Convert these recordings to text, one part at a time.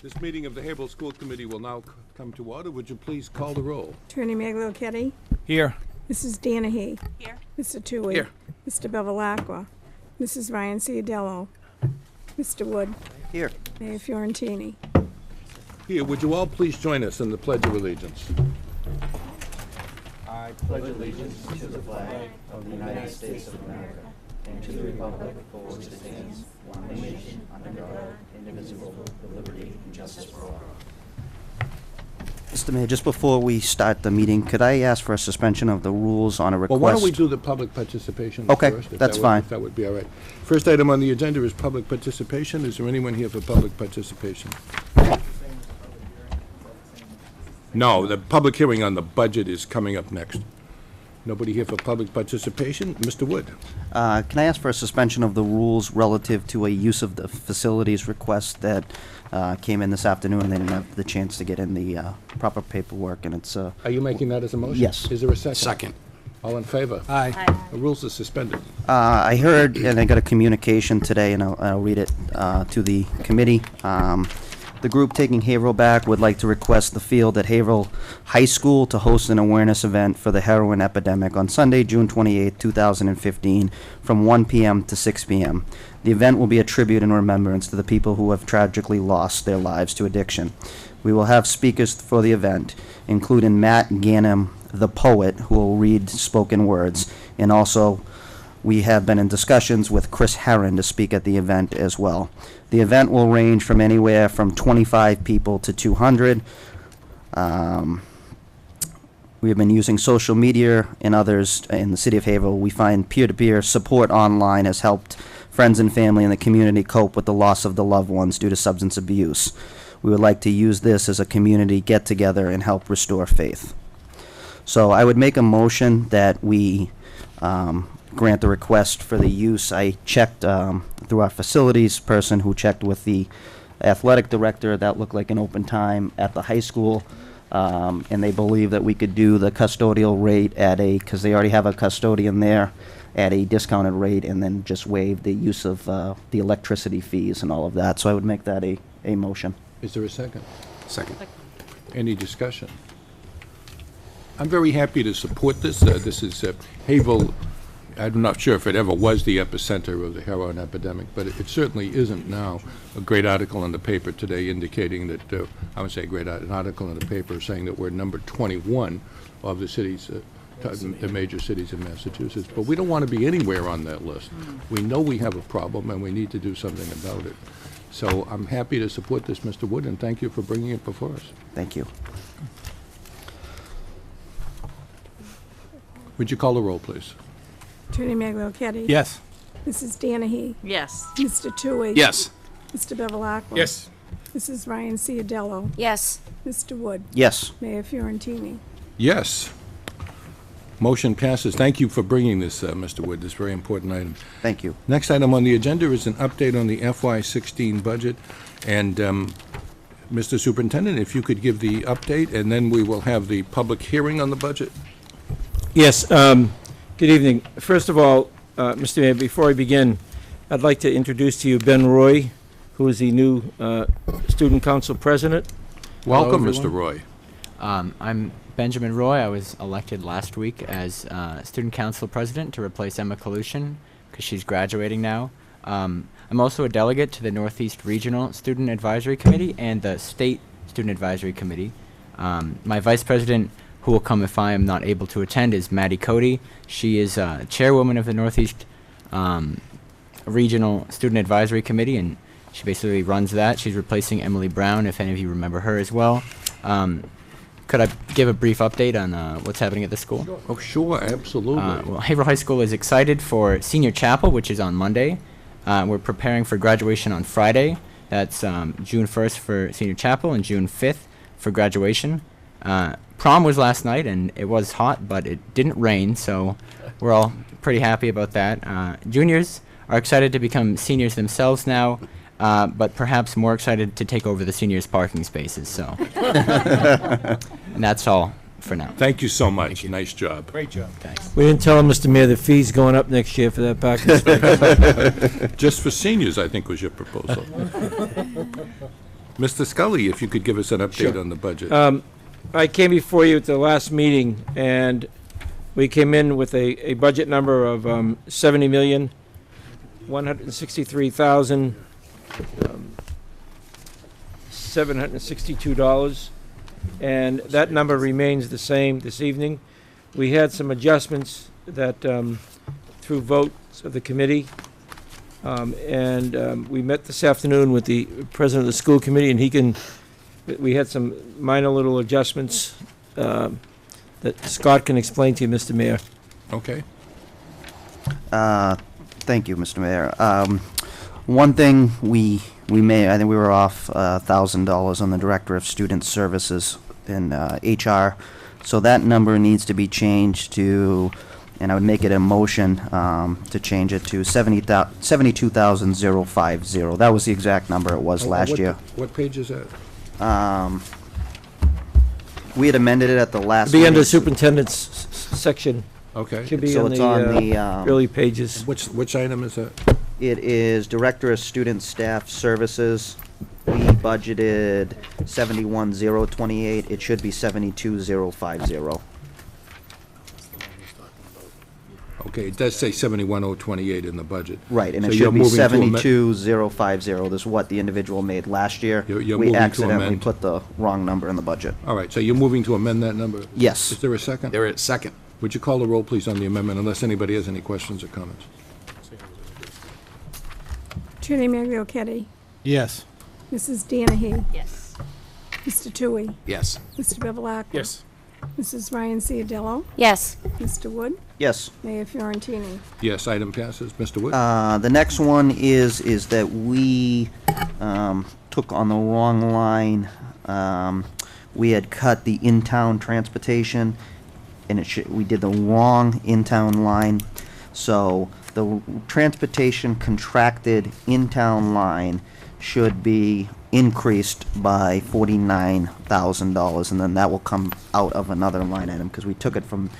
This meeting of the Haverhill School Committee will now come to order. Would you please call the roll? Attorney Maglio-Ketty. Here. Mrs. Danahy. Here. Mr. Tui. Here. Mr. Bevilacqua. Mrs. Ryan Ciadello. Mr. Wood. Here. Mayor Fiorentini. Here, would you all please join us in the Pledge of Allegiance? I pledge allegiance to the flag of the United States of America and to the republic for which it stands, one nation, under God, indivisible, with liberty and justice for all. Mr. Mayor, just before we start the meeting, could I ask for a suspension of the rules on a request? Well, why don't we do the public participation Okay, first? if that's that would- fine. If that would be all right. First item on the agenda is public participation. Is there anyone here for public participation? No, the public hearing on the budget is coming up next. Nobody here for public participation? Mr. Wood? Can I ask for a suspension of the rules relative to a use of the facilities request that came in this afternoon? They didn't have the chance to get in the proper paperwork, and it's... Are you making that as a motion? Yes. Is there a second? Second. All in favor? Aye. The rules are suspended. I heard, and I got a communication today, and I'll read it to the committee. The group Taking Haverhill Back would like to request the field at Haverhill High School to host an awareness event for the heroin epidemic on Sunday, June 28, 2015, from 1 p.m. to 6 p.m. The event will be a tribute and remembrance to the people who have tragically lost their lives to addiction. We will have speakers for the event, including Matt Ganem, the poet, who will read spoken words, and also we have been in discussions with Chris Herron to speak at the event as well. The event will range from anywhere from 25 people to 200. We have been using social media and others in the city of Haverhill. We find peer-to-peer support online has helped friends and family in the community cope with the loss of the loved ones due to substance abuse. We would like to use this as a community get-together and help restore faith. So I would make a motion that we grant the request for the use. I checked through our facilities person who checked with the athletic director. That looked like an open time at the high school, and they believe that we could do the custodial rate at because they already have a custodian there, at a discounted rate, and then just waive the use of the electricity fees and all of that. So I would make that a motion. Is there a second? Second. Any discussion? I'm very happy to support this. This is Haverhill. I'm not sure if it ever was the epicenter of the heroin epidemic, but it certainly isn't now. A great article in the paper today indicating that, I would say an article in the paper saying that we're number 21 of the cities, the major cities in Massachusetts. But we don't want to be anywhere on that list. We know we have a problem and we need to do something about it. So I'm happy to support this, Mr. Wood, and thank you for bringing it before us. Thank you. Would you call the roll, please? Attorney Maglio-Ketty. Yes. Mrs. Danahy. Yes. Mr. Tui. Yes. Mr. Bevilacqua. Yes. Mrs. Ryan Ciadello. Yes. Mr. Wood. Yes. Mayor Fiorentini. Yes. Motion passes. Thank you for bringing this, Mr. Wood, this very important item. Thank you. Next item on the agenda is an update on the FY16 budget. And Mr. Superintendent, if you could give the update, and then we will have the public hearing on the budget. Yes. Good evening. First of all, Mr. Mayor, before I begin, I'd like to introduce to you Ben Roy, who is the new Student Council President. Welcome, Hello, Mr. everyone. Roy. I'm Benjamin Roy. I was elected last week as Student Council President to replace Emma Kalushin because she's graduating now. I'm also a delegate to the Northeast Regional Student Advisory Committee and the State Student Advisory Committee. My Vice President, who will come if I am not able to attend, is Maddie Cody. She is chairwoman of the Northeast Regional Student Advisory Committee, and she basically runs that. She's replacing Emily Brown, if any of you remember her as well. Could I give a brief update on what's happening at the school? Oh, sure, absolutely. Well, Haverhill High School is excited for Senior Chapel, which is on Monday. We're preparing for graduation on Friday. That's June 1st for Senior Chapel and June 5th for graduation. Prom was last night, and it was hot, but it didn't rain, so we're all pretty happy about that. Juniors are excited to become seniors themselves now, but perhaps more excited to take over the seniors' parking spaces. So, and that's all for now. Thank you so much. Nice job. Great job. Thanks. We didn't tell him, Mr. Mayor, the fee's going up next year for that parking space. Just for seniors, I think, was your proposal. Mr. Scully, if you could give us an update Sure. on the budget. I came before you at the last meeting, and we came in with a budget number of $70,163,762, and that number remains the same this evening. We had some adjustments that, through votes of the committee, and we met this afternoon with the president of the school committee, and we had some minor little adjustments that Scott can explain to you, Mr. Mayor. Okay. Thank you, Mr. Mayor. One thing I think we were off $1,000 on the Director of Student Services in HR. So that number needs to be changed to, and I would make it a motion to change it to $72,050. That was the exact number it was last What- year. What page is that? We had amended it at the last Be under meeting. superintendent's section. Okay. Should be So on it's on the the, early pages. Which item is that? it is Director of Student Staff Services. We budgeted 71,028. It should be 72,050. Okay, it does say 71,028 in the budget. Right, and So it you're should be moving to amend- 72,050. This is what the individual made last year. You're We moving to accidentally amend. put the wrong number in the budget. All right, so you're moving to amend that number? Yes. Is there a second? There is, second. Would you call the roll, please, on the amendment, unless anybody has any questions or comments? Attorney Magliochetti, Yes. Mrs. Danahy, Yes. Mr. Tui, Yes. Mr. Bevelacqua. Yes. Mrs. Ryan Ciadello, Yes. Mr. Wood, Yes. Mayor Fiorentini. Yes, item passes. Mr. Wood? The next one is that we took on the wrong line. We had cut the in-town transportation, and we did the wrong in-town line. So the transportation contracted in-town line should be increased by $49,000, and then that will come out of another line item, because we took it from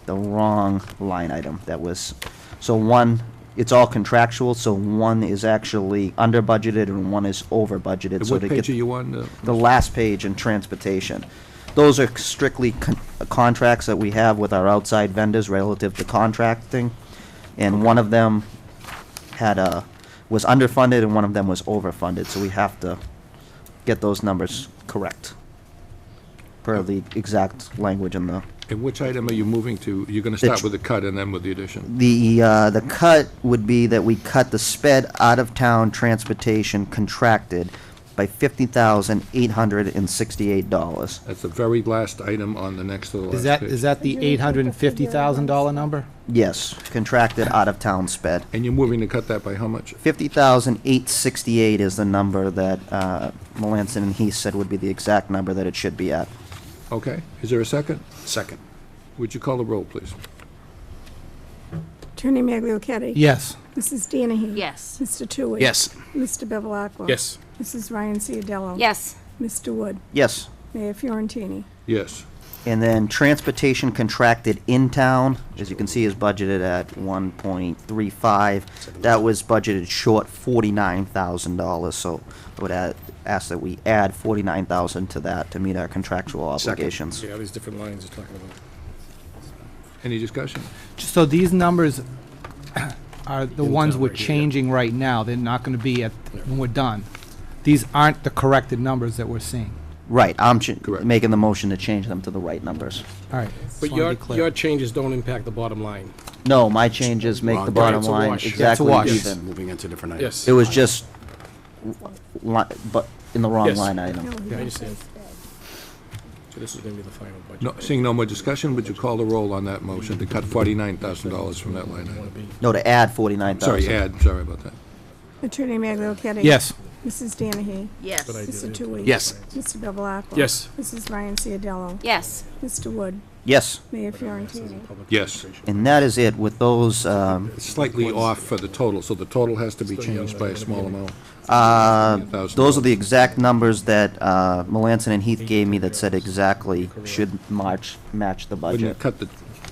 the wrong line item. That was, so one, it's all contractual, so one is actually under budgeted and one is over budgeted. So What to page get are you on? the last page in transportation. Those are strictly contracts that we have with our outside vendors relative to contracting, and one of them was underfunded and one of them was overfunded, so we have to get those numbers correct per the exact language in the. And which item are you moving to? You're going to The start tr- with the cut and then with the addition? The cut would be that we cut the sped out-of-town transportation contracted by $50,868. That's the very last item on the next to the last page. Is that the $850,000 number? Yes, contracted out-of-town sped. And you're moving to cut that by how much? 50,868 is the number that Melanson and Heath said would be the exact number that it should be at. Okay. Is there a second? Second. Would you call the roll, please? Attorney Magliochetti. Yes. Mrs. Danahy. Yes. Mr. Tui. Yes. Mr. Bevelacqua. Yes. Mrs. Ryan Ciadello. Yes. Mr. Wood, Yes. Mayor Fiorentini. Yes. And then transportation contracted in town, as you can see, is budgeted at 1.35. That was budgeted short $49,000, so I would ask that we add $49,000 to that to meet our contractual Second. obligations. Yeah, all these different lines you're talking about. Any discussion? So these numbers are the ones we're right here. changing right now. They're not going to be when we're done. These aren't the corrected numbers that we're seeing. Right, I'm Correct. making the motion to change them to the right numbers. All right. But just wanna be clear. your changes don't impact the bottom line. No, my changes make the Wrong. bottom It's a line wash. exactly wash. even. Moving into different items. Yes. It was just, but in the wrong Yes. line item. No, he I didn't understand. say So this is going to be the final budget. No, seeing no more discussion, would you call the roll on that motion to cut $49,000 from that line item? No, to add 49,000. Sorry, sorry about that. Attorney Magliochetti. Yes. Mrs. Danahy. Yes. Mr. Tui. Yes. Mr. Bevelacqua. Yes. Mrs. Ryan Ciadello. Yes. Mr. Wood, Yes, Mayor Fiorentini. Yes. and that is it with those, Slightly off for the total, so the total has to be changed by a small amount. those are the exact numbers that Melanson and Heath gave me that said exactly should match the When you budget.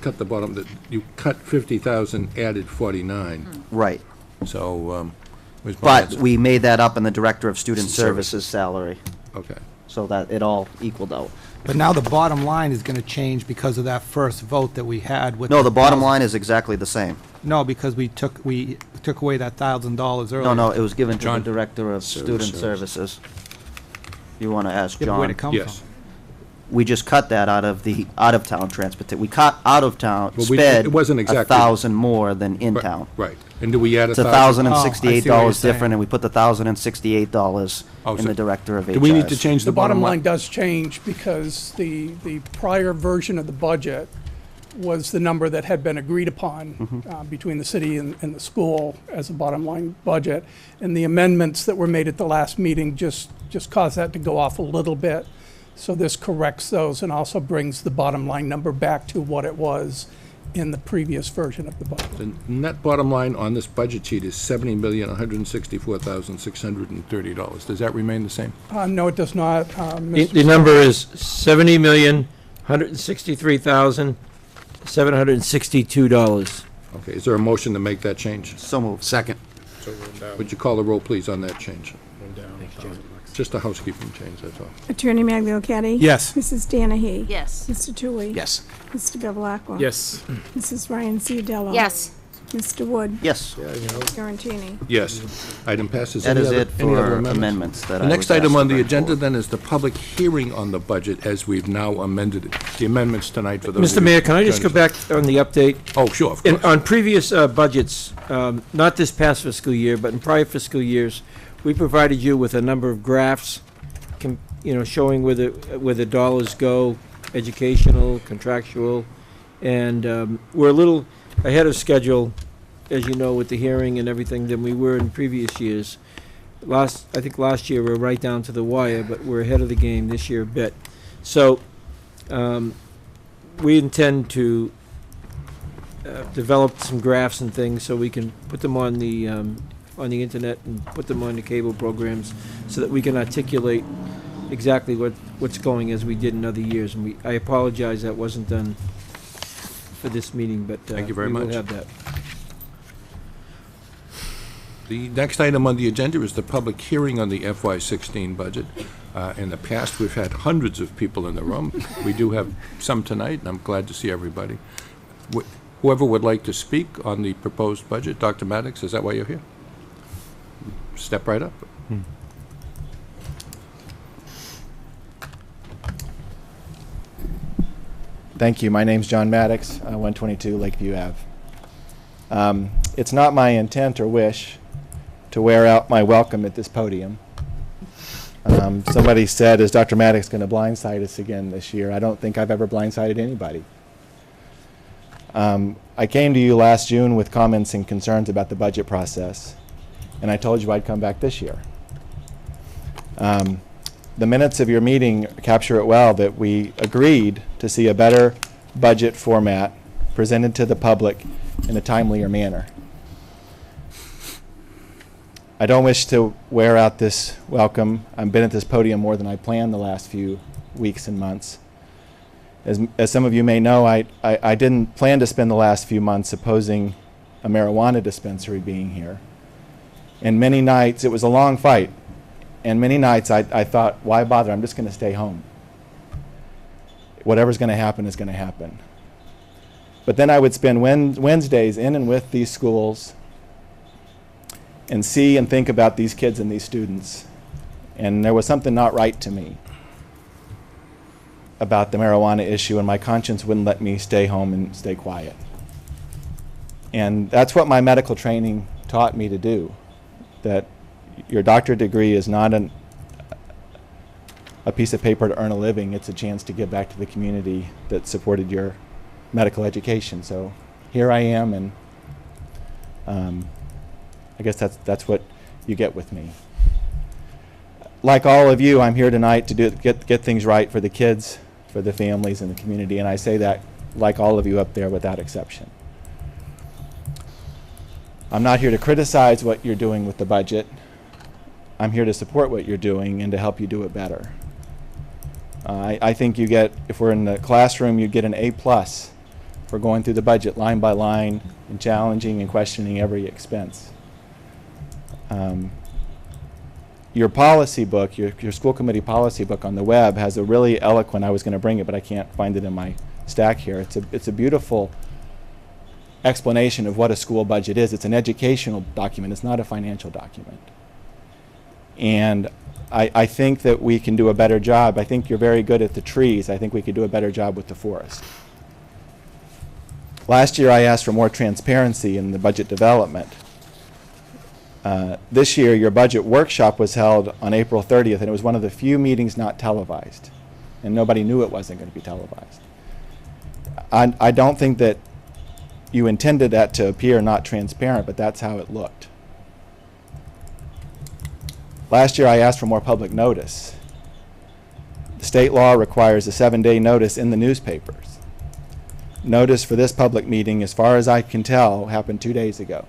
cut the bottom, you cut 50,000, added 49. Right. So was my But answer. we made that up in the Director of Student Services. Services salary, Okay. so that it all equaled out. But now the bottom line is gonna change because of that first vote that we had with. No, the bottom line is exactly the same. No, because we took away that $1,000 earlier. No, no, it was given to the John? Director of Student Services. You want to ask Yeah, but where'd it John? come Yes. from? We just cut that out of the out-of-town transportation. We cut out-of-town, Well, sped it wasn't exactly- 1,000 more than in-town. Right. And do we add It's $1,000? $1,068 saying. different, and we put the $1,068 Oh, in so the Director of HRs. Do we need to change The bottom line does change because the prior version of the budget was the number that had been agreed upon between the city and the school as a bottom line budget. And the amendments that were made at the last meeting just caused that to go off a little bit. So this corrects those and also brings the bottom line number back to what it was in the previous version of the budget. The net bottom line on this budget sheet is $70,164,630. Does that remain the same? No, it does not. The number is $70,163,762. Okay, is there a motion to make that change? So moved. Second. Would you call the roll, please, on that change? One down, $1,000. Just a housekeeping change, that's all. Attorney Maglio-Caddy? Yes. Mrs. Danahy? Yes. Mr. Tui? Yes. Mr. Bevelacqua? Yes. Mrs. Ryan Ciadello? Yes. Mr. Wood? Yes, Garantini? Yes. Item passes. that Any is other- it any other for amendments? amendments that I The next was item asked on to the bring agenda forward. then is the public hearing on the budget as we've now amended it. The amendments tonight for those. Mr. Mayor, can I just go back on the update? Oh, sure, of In, course. on previous budgets, not this past fiscal year, but in prior fiscal years, we provided you with a number of graphs, showing where the dollars go, educational, contractual, and we're a little ahead of schedule, as you know, with the hearing and everything than we were in previous years. I think last year we were right down to the wire, but we're ahead of the game this year a bit. So we intend to develop some graphs and things so we can put them on the internet and put them on the cable programs so that we can articulate exactly what's going as we did in other years. And I apologize that wasn't done for this meeting, but Thank you very we much. will have that. The next item on the agenda is the public hearing on the FY16 budget. In the past, we've had hundreds of people in the room. We do have some tonight, and I'm glad to see everybody. Whoever would like to speak on the proposed budget, Dr. Maddox, is that why you're here? Step right up. Thank you. My name's John Maddox, 122 Lakeview Ave. It's not my intent or wish to wear out my welcome at this podium. Somebody said, is Dr. Maddox going to blindside us again this year? I don't think I've ever blindsided anybody. I came to you last June with comments and concerns about the budget process, and I told you I'd come back this year. The minutes of your meeting capture it well that we agreed to see a better budget format presented to the public in a timelier manner. I don't wish to wear out this welcome. I've been at this podium more than I planned the last few weeks and months. As some of you may know, I didn't plan to spend the last few months opposing a marijuana dispensary being here. And many nights, it was a long fight, and many nights I thought, why bother? I'm just going to stay home. Whatever's going to happen is going to happen. But then I would spend Wednesdays in and with these schools and see and think about these kids and these students. And there was something not right to me about the marijuana issue, and my conscience wouldn't let me stay home and stay quiet. And that's what my medical training taught me to do, that your doctorate degree is not a piece of paper to earn a living. It's a chance to give back to the community that supported your medical education. So here I am, and I guess that's what you get with me. Like all of you, I'm here tonight to get things right for the kids, for the families, and the community, and I say that like all of you up there without exception. I'm not here to criticize what you're doing with the budget. I'm here to support what you're doing and to help you do it better. I think you get, if we're in the classroom, you get an A+ for going through the budget line by line and challenging and questioning every expense. Your policy book, your school committee policy book on the web has a really eloquent, I was going to bring it, but I can't find it in my stack here. It's a beautiful explanation of what a school budget is. It's an educational document. It's not a financial document. And I think that we can do a better job. I think you're very good at the trees. I think we could do a better job with the forest. Last year I asked for more transparency in the budget development. This year your budget workshop was held on April 30th, and it was one of the few meetings not televised. And nobody knew it wasn't going to be televised. I don't think that you intended that to appear not transparent, but that's how it looked. Last year I asked for more public notice. The state law requires a 7-day notice in the newspapers. Notice for this public meeting, as far as I can tell, happened 2 days ago.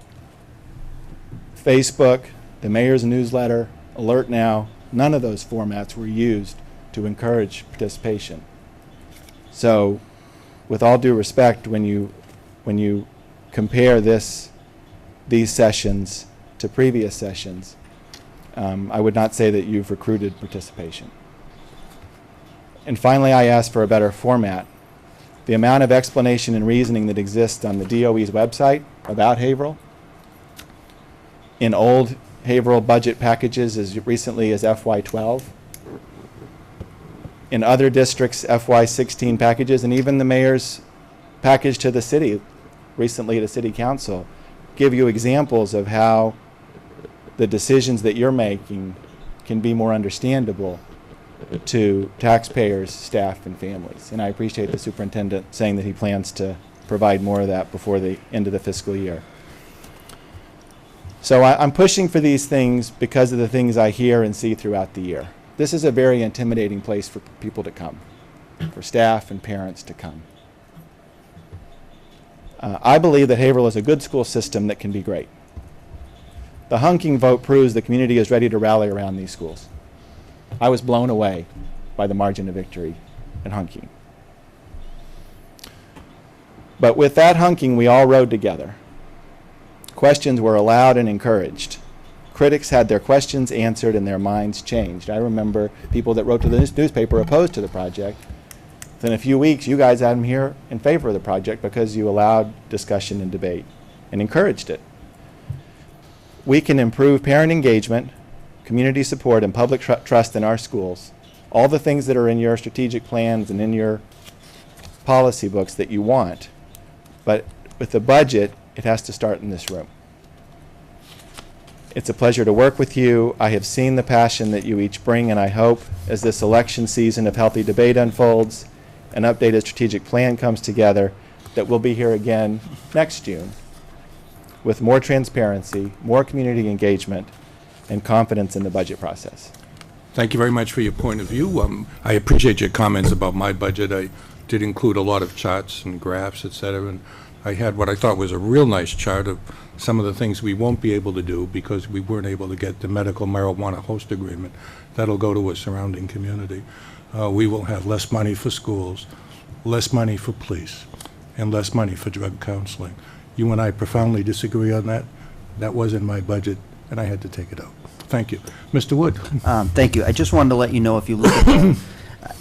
Facebook, the mayor's newsletter, Alert Now, none of those formats were used to encourage participation. So, with all due respect, when you compare these sessions to previous sessions, I would not say that you've recruited participation. And finally, I asked for a better format. The amount of explanation and reasoning that exists on the DOE's website about Haverhill, in old Haverhill budget packages as recently as FY12, in other districts' FY16 packages, and even the mayor's package to the city recently to City Council, give you examples of how the decisions that you're making can be more understandable to taxpayers, staff, and families. And I appreciate the superintendent saying that he plans to provide more of that before the end of the fiscal year. So I'm pushing for these things because of the things I hear and see throughout the year. This is a very intimidating place for people to come, for staff and parents to come. I believe that Haverhill is a good school system that can be great. The hunking vote proves the community is ready to rally around these schools. I was blown away by the margin of victory at hunking. But with that hunking, we all rode together. Questions were allowed and encouraged. Critics had their questions answered and their minds changed. I remember people that wrote to the newspaper opposed to the project. Within a few weeks, you guys had them here in favor of the project because you allowed discussion and debate and encouraged it. We can improve parent engagement, community support, and public trust in our schools. All the things that are in your strategic plans and in your policy books that you want. But with the budget, it has to start in this room. It's a pleasure to work with you. I have seen the passion that you each bring, and I hope as this election season of healthy debate unfolds, an updated strategic plan comes together, that we'll be here again next June with more transparency, more community engagement, and confidence in the budget process. Thank you very much for your point of view. I appreciate your comments about my budget. I did include a lot of charts and graphs, et cetera, and I had what I thought was a real nice chart of some of the things we won't be able to do because we weren't able to get the medical marijuana host agreement. That'll go to a surrounding community. We will have less money for schools, less money for police, and less money for drug counseling. You and I profoundly disagree on that. That was in my budget, and I had to take it out. Thank you. Mr. Wood. Thank you. I just wanted to let you know, if you look at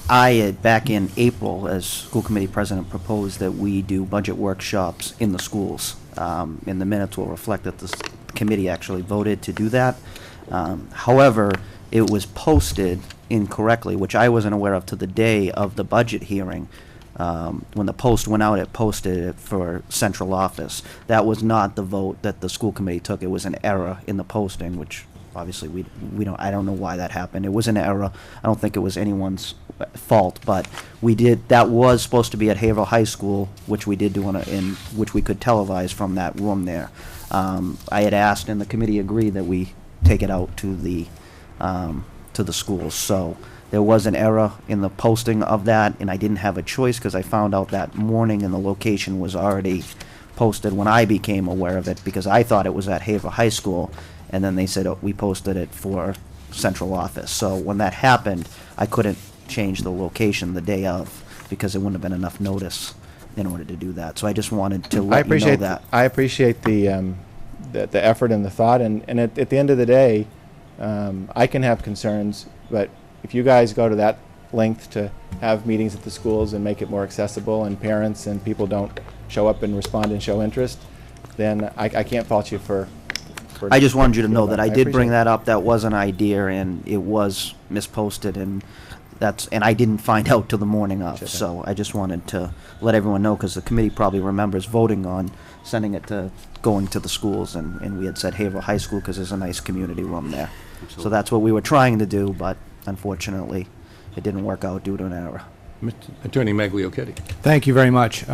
the, back in April, as school committee president, proposed that we do budget workshops in the schools. And the minutes will reflect that the committee actually voted to do that. However, it was posted incorrectly, which I wasn't aware of to the day of the budget hearing. When the post went out, it posted it for central office. That was not the vote that the school committee took. It was an error in the posting, which obviously we don't, I don't know why that happened. It was an error. I don't think it was anyone's fault, but we did, that was supposed to be at Haverhill High School, which we did do in which we could televise from that room there. I had asked, and the committee agreed, that we take it out to the schools. So there was an error in the posting of that, and I didn't have a choice because I found out that morning and the location was already posted when I became aware of it, because I thought it was at Haverhill High School, and then they said, oh, we posted it for central office. So when that happened, I couldn't change the location the day of because there wouldn't have been enough notice in order to do that. So I just wanted to let you know that. I appreciate the the effort and the thought. And at the end of the day, I can have concerns, but if you guys go to that length to have meetings at the schools and make it more accessible, and parents and people don't show up and respond and show interest, then I can't fault you for I just wanted you to know that I did bring appreciate that up. That was an idea, and it was misposted, and I didn't find out till the morning of. Sure. So I just wanted to let everyone know, because the committee probably remembers voting on sending it to going to the schools, and we had said Haverhill High School because there's a nice community room there. So that's what we were trying to do, but unfortunately, it didn't work out due to an error. Mr. Attorney Magliochetti. Thank you very much.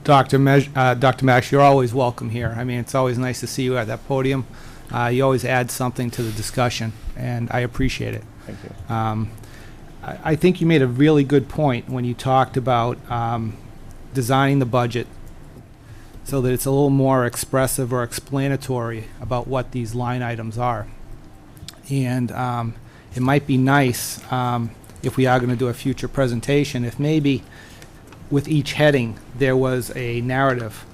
Dr. Max, you're always welcome here. I mean, it's always nice to see you at that podium. You always add something to the discussion, and I appreciate it. Thank you. I think you made a really good point when you talked about designing the budget so that it's a little more expressive or explanatory about what these line items are. And it might be nice, if we are going to do a future presentation, if maybe with each heading there was a narrative.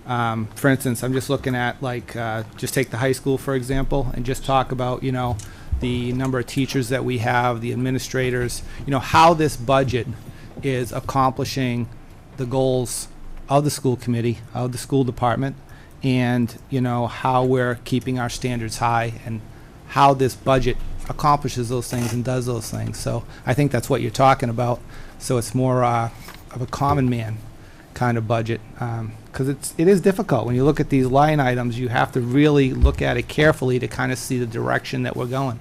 For instance, I'm just looking at, like, just take the high school, for example, and just talk about, you know, the number of teachers that we have, the administrators, you know, how this budget is accomplishing the goals of the school committee, of the school department, and, you know, how we're keeping our standards high, and how this budget accomplishes those things and does those things. So I think that's what you're talking about. So it's more of a common man kind of budget, because it is difficult. When you look at these line items, you have to really look at it carefully to kind of see the direction that we're going.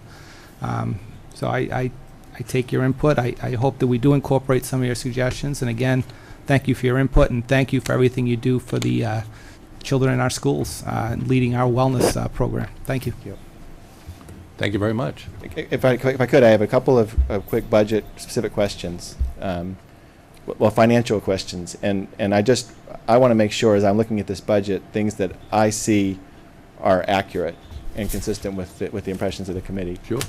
So I take your input. I hope that we do incorporate some of your suggestions. And again, thank you for your input, and thank you for everything you do for the children in our schools, and leading our wellness program. Thank you. Thank you very much. If I could, I have a couple of quick budget-specific questions. Well, financial questions, and I want to make sure, as I'm looking at this budget, things that I see are accurate and consistent with the impressions of the committee. Sure.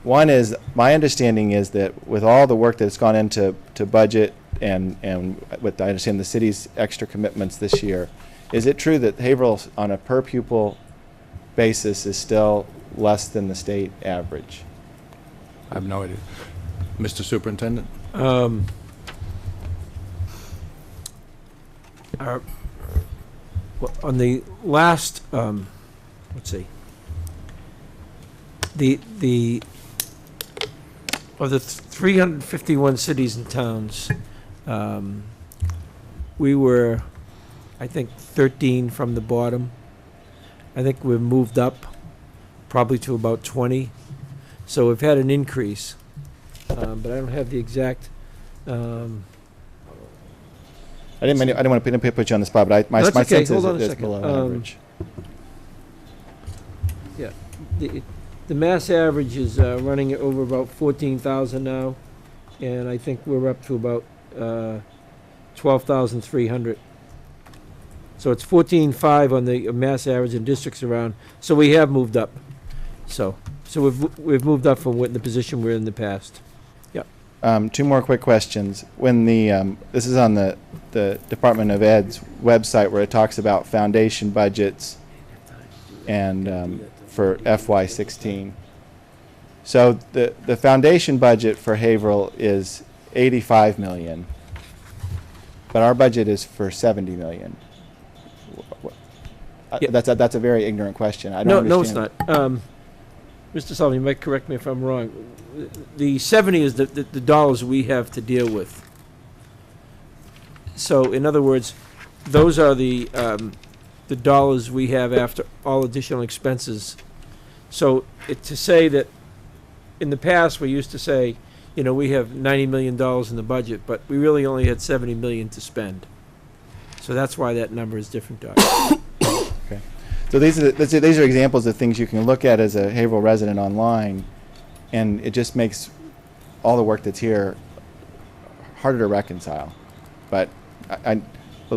One is, my understanding is that with all the work that's gone into budget and with, I understand, the city's extra commitments this year, is it true that Haverhill, on a per pupil basis, is still less than the state average? I have no idea. Mr. Superintendent? On the last, let's see, of the 351 cities and towns, we were, I think, 13 from the bottom. I think we've moved up probably to about 20. So we've had an increase, but I don't have the exact. I didn't want to put you on the spot, but my That's okay. sense is Hold on that a it's second. below average. Yeah, the mass average is running at over about 14,000 now, and I think we're up to about 12,300. So it's 14.5 on the mass average in districts around. So we have moved up. So we've moved up from what the position we're in the past. Two more quick questions. When this is on the Department of Ed's website, where it talks about foundation budgets and for FY16. So the foundation budget for Haverhill is 85 million, but our budget is for 70 million. Yeah. That's a very ignorant question. I don't understand. No, it's not. Mr. Sullivan, you might correct me if I'm wrong. The 70 is the dollars we have to deal with. So, in other words, those are the dollars we have after all additional expenses. So, to say that in the past we used to say, you know, we have $90 million in the budget, but we really only had $70 million to spend. So that's why that number is different, Doc. Okay. So these are examples of things you can look at as a Haverhill resident online, and it just makes all the work that's here harder to reconcile. But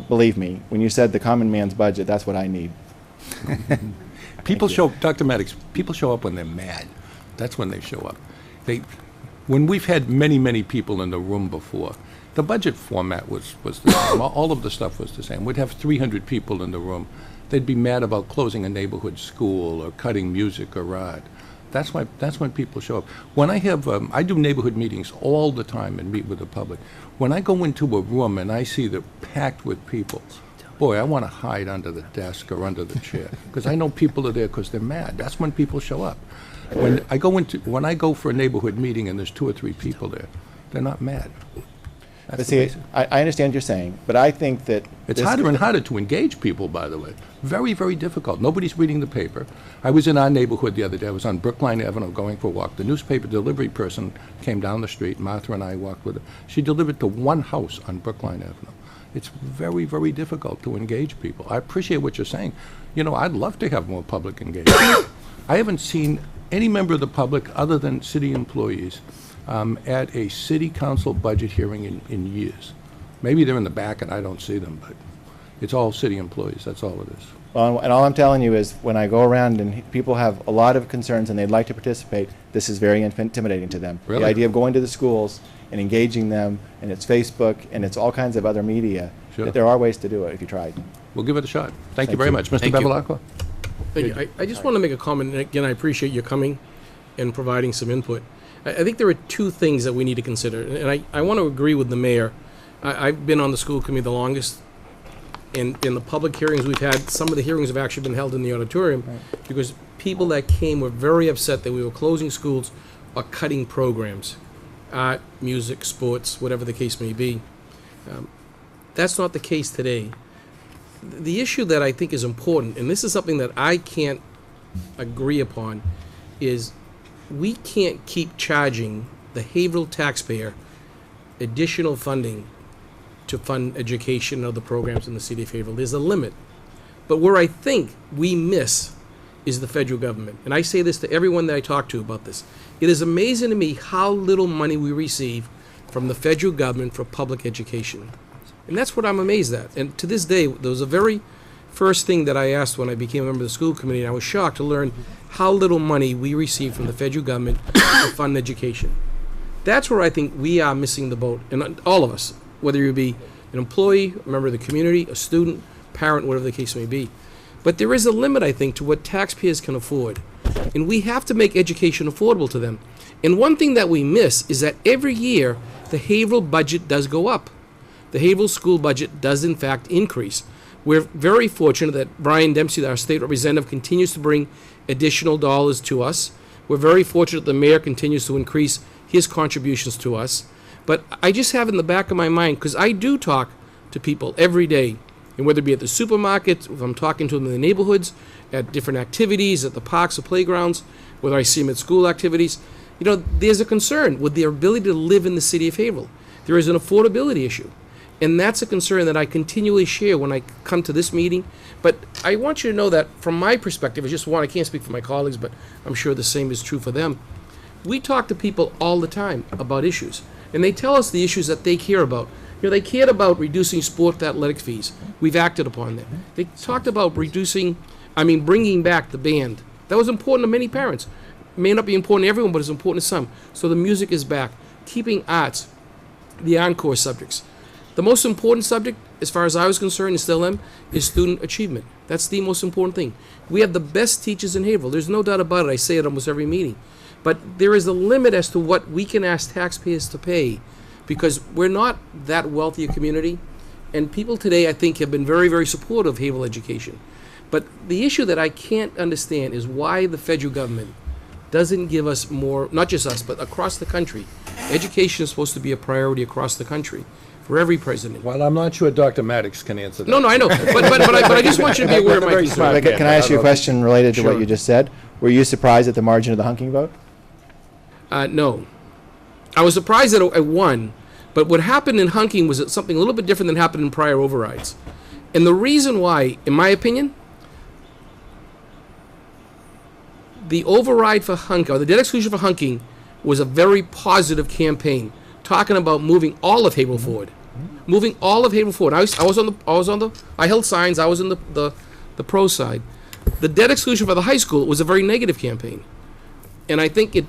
believe me, when you said the common man's budget, that's what I need. People Dr. Maddox, people show up when they're mad. That's when they show up. When we've had many people in the room before, the budget format was the same. All of the stuff was the same. We'd have 300 people in the room. they'd be mad about closing a neighborhood school or cutting music or art. That's when people show up. When I have, I do neighborhood meetings all the time and meet with the public. When I go into a room and I see they're packed with people, boy, I want to hide under the desk or under the chair, because I know people are there because they're mad. That's when people show up. When I go for a neighborhood meeting and there's 2 or 3 people there, they're not mad. That's But the see, basic. I understand what you're saying, but I think that It's this- harder and harder to engage people, by the way. Very, very difficult. Nobody's reading the paper. I was in our neighborhood the other day. I was on Brookline Avenue going for a walk. The newspaper delivery person came down the street. Martha and I walked with her. She delivered to one house on Brookline Avenue. It's very, very difficult to engage people. I appreciate what you're saying. You know, I'd love to have more public engagement. I haven't seen any member of the public, other than city employees, at a city council budget hearing in years. Maybe they're in the back and I don't see them, but it's all city employees. That's all it is. Well, and all I'm telling you is, when I go around and people have a lot of concerns and they'd like to participate, this is very intimidating to them. Really? The idea of going to the schools and engaging them, and it's Facebook, and it's all kinds of other media, Sure. that there are ways to do it if you tried. We'll give it a shot. Thank you Thank very you. much. Mr. Thank you. Bevilacqua? Thank you. I just want to make a comment, and again, I appreciate you coming and providing some input. I think there are 2 things that we need to consider, and I want to agree with the mayor. I've been on the school committee the longest, and in the public hearings we've had, some of the hearings have actually been held in the auditorium, because people that came were very upset that we were closing schools or cutting programs, art, music, sports, whatever the case may be. That's not the case today. The issue that I think is important, and this is something that I can't agree upon, is we can't keep charging the Haverhill taxpayer additional funding to fund education and other programs in the city of Haverhill. There's a limit. But where I think we miss is the federal government. And I say this to everyone that I talk to about this. It is amazing to me how little money we receive from the federal government for public education. And that's what I'm amazed at. And to this day, there was a very first thing that I asked when I became a member of the school committee, and I was shocked to learn how little money we receive from the federal government to fund education. That's where I think we are missing the boat, and all of us, whether you be an employee, a member of the community, a student, parent, whatever the case may be. But there is a limit, I think, to what taxpayers can afford. And we have to make education affordable to them. And one thing that we miss is that every year, the Haverhill budget does go up. The Haverhill school budget does, in fact, increase. We're very fortunate that Brian Dempsey, our state representative, continues to bring additional dollars to us. We're very fortunate the mayor continues to increase his contributions to us. But I just have in the back of my mind, because I do talk to people every day, and whether it be at the supermarket, if I'm talking to them in the neighborhoods, at different activities, at the parks or playgrounds, whether I see them at school activities, you know, there's a concern with their ability to live in the city of Haverhill. There is an affordability issue. And that's a concern that I continually share when I come to this meeting. But I want you to know that from my perspective, I can't speak for my colleagues, but I'm sure the same is true for them. We talk to people all the time about issues, and they tell us the issues that they care about. You know, they cared about reducing sport athletic fees. We've acted upon that. They talked about bringing back the band. That was important to many parents. It may not be important to everyone, but it's important to some. So the music is back. Keeping arts, the encore subjects. The most important subject, as far as I was concerned, and still am, is student achievement. That's the most important thing. We have the best teachers in Haverhill. There's no doubt about it. I say it almost every meeting. But there is a limit as to what we can ask taxpayers to pay, because we're not that wealthy a community. And people today, I think, have been very, very supportive of Haverhill education. But the issue that I can't understand is why the federal government doesn't give us more, not just us, but across the country. Education is supposed to be a priority across the country for every president. Well, I'm not sure Dr. Maddox can answer that. No, I know. But I just want you to be aware of my Very concern. smart. Can I ask you a question related to Sure. what you just said? Were you surprised at the margin of the hunking vote? No. I was surprised that I won, but what happened in Hunking was something a little bit different than happened in prior overrides. And the reason why, in my opinion, the override for Hunking, or the debt exclusion for Hunking, was a very positive campaign, talking about moving all of Haverhill forward. Moving all of Haverhill forward. I held signs, I was in the pro side. The debt exclusion for the high school was a very negative campaign. And I think it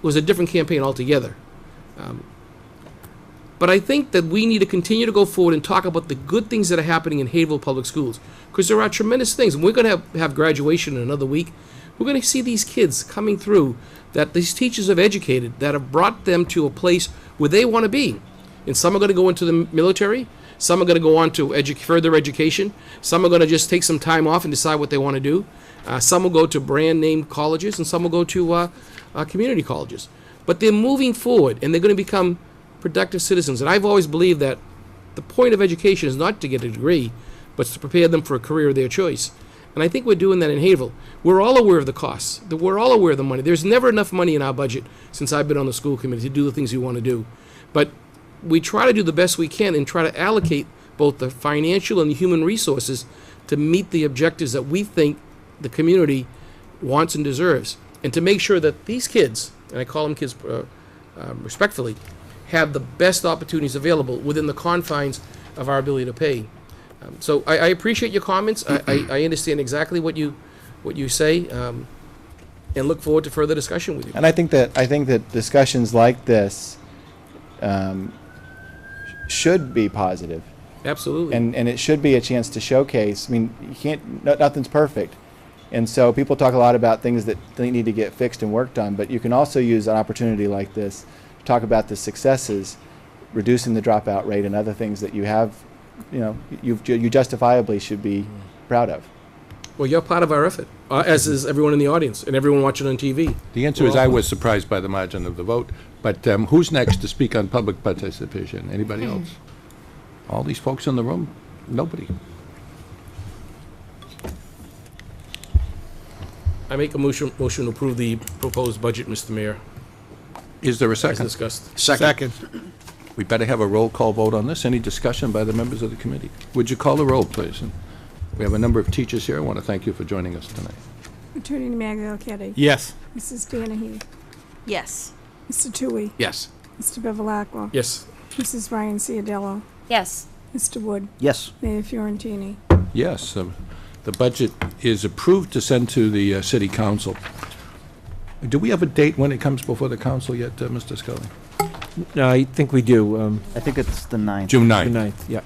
was a different campaign altogether. But I think that we need to continue to go forward and talk about the good things that are happening in Haverhill Public Schools, because there are tremendous things. And we're going to have graduation in another week. We're going to see these kids coming through that these teachers have educated, that have brought them to a place where they want to be. And some are going to go into the military. Some are going to go on to further education. Some are going to just take some time off and decide what they want to do. Some will go to brand name colleges, and some will go to community colleges. But they're moving forward, and they're going to become productive citizens. And I've always believed that the point of education is not to get a degree, but to prepare them for a career of their choice. And I think we're doing that in Haverhill. We're all aware of the costs. We're all aware of the money. There's never enough money in our budget since I've been on the school committee to do the things we want to do. But we try to do the best we can and try to allocate both the financial and the human resources to meet the objectives that we think the community wants and deserves. And to make sure that these kids, and I call them kids respectfully, have the best opportunities available within the confines of our ability to pay. So I appreciate your comments. I understand exactly what you say, and look forward to further discussion with you. And I think that discussions like this should be positive, Absolutely. and it should be a chance to showcase. I mean, you can't. Nothing's perfect, and so people talk a lot about things that they need to get fixed and worked on. But you can also use an opportunity like this to talk about the successes, reducing the dropout rate, and other things that you have. You know, you justifiably should be proud of. Well, you're part of our effort, as is everyone in the audience and everyone watching on TV. The answer is I was surprised by the margin of the vote. But who's next to speak on public participation? Anybody else? All these folks in the room? Nobody. I make a motion to approve the proposed budget, Mr. Mayor, Is there a as second? discussed. Second. We better have a roll call vote on this. Any discussion by the members of the committee? Would you call the roll, please? And we have a number of teachers here. I want to thank you for joining us tonight. Attorney Magliochetti. Yes. Mrs. Danahy. Yes. Mr. Tui. Yes. Mr. Bevilacqua. Yes. Mrs. Ryan Ciadello. Yes. Mr. Wood. Yes. Mayor Fiorentini. Yes. The budget is approved to send to the city council. Do we have a date when it comes before the council yet, Mr. Scully? No, I think we do. I think it's the 9th. June The 9th. 9th, yeah.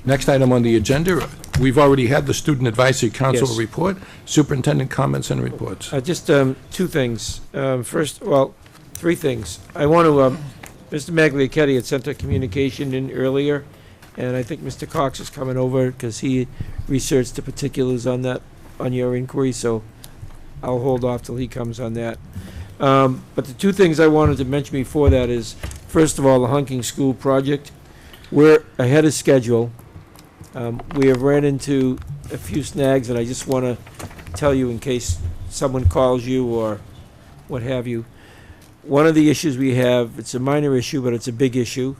Next item on the agenda, we've already had the Student Advisory Council Yes. report. Superintendent comments and reports. Just two things. First, well, three things. I want to, Mr. Magliochetti had sent a communication in earlier, and I think Mr. Cox is coming over because he researched the particulars on that, on your inquiry, so I'll hold off till he comes on that. But the two things I wanted to mention before that is, first of all, the Hunking School project. We're ahead of schedule. We have ran into a few snags, and I just want to tell you in case someone calls you or what have you. One of the issues we have, it's a minor issue, but it's a big issue.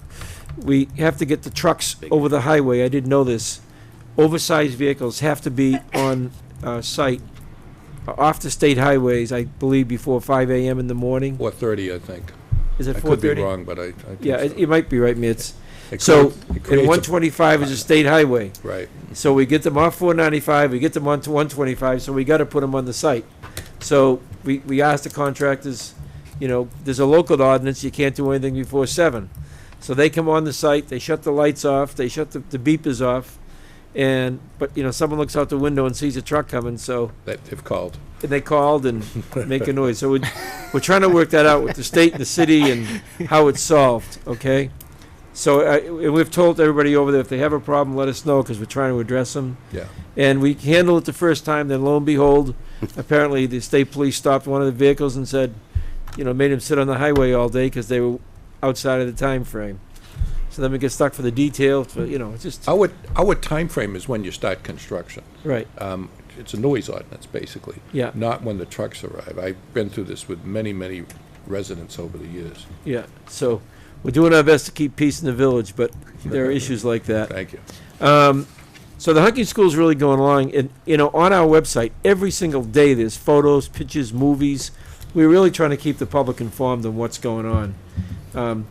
We have to get the trucks over the highway. I didn't know this. Oversized vehicles have to be on site off the state highways, I believe, before 5 a.m. in the morning. 4:30, I think. Is it I 4:30? could be wrong, but I think Yeah, so. you might be right, Mitz. It So, creates- it and creates a- 125 is a state highway. Right. So we get them off 495, we get them onto 125, so we got to put them on the site. So we asked the contractors, you know, there's a local ordinance, you can't do anything before 7. So they come on the site, they shut the lights off, they shut the beepers off, but, you know, someone looks out the window and sees a truck coming, so, That they've called. and they called and make a noise. So we're trying to work that out with the state and the city and how it's solved, okay? So and we've told everybody over there, if they have a problem, let us know, because we're trying to address them. Yeah. And we handled it the first time, then lo and behold, apparently the state police stopped one of the vehicles and said, you know, made him sit on the highway all day because they were outside of the time frame. So then we get stuck for the detail, for, you know, it's just, Our time frame is when you start construction. right, It's a noise ordinance, basically. yeah, Not when the trucks arrive. I've been through this with many, many residents over the years. yeah. So we're doing our best to keep peace in the village, but there are issues like that. Thank you. So the Hunking School's really going along, and, you know, on our website, every single day, there's photos, pictures, movies. We're really trying to keep the public informed on what's going on.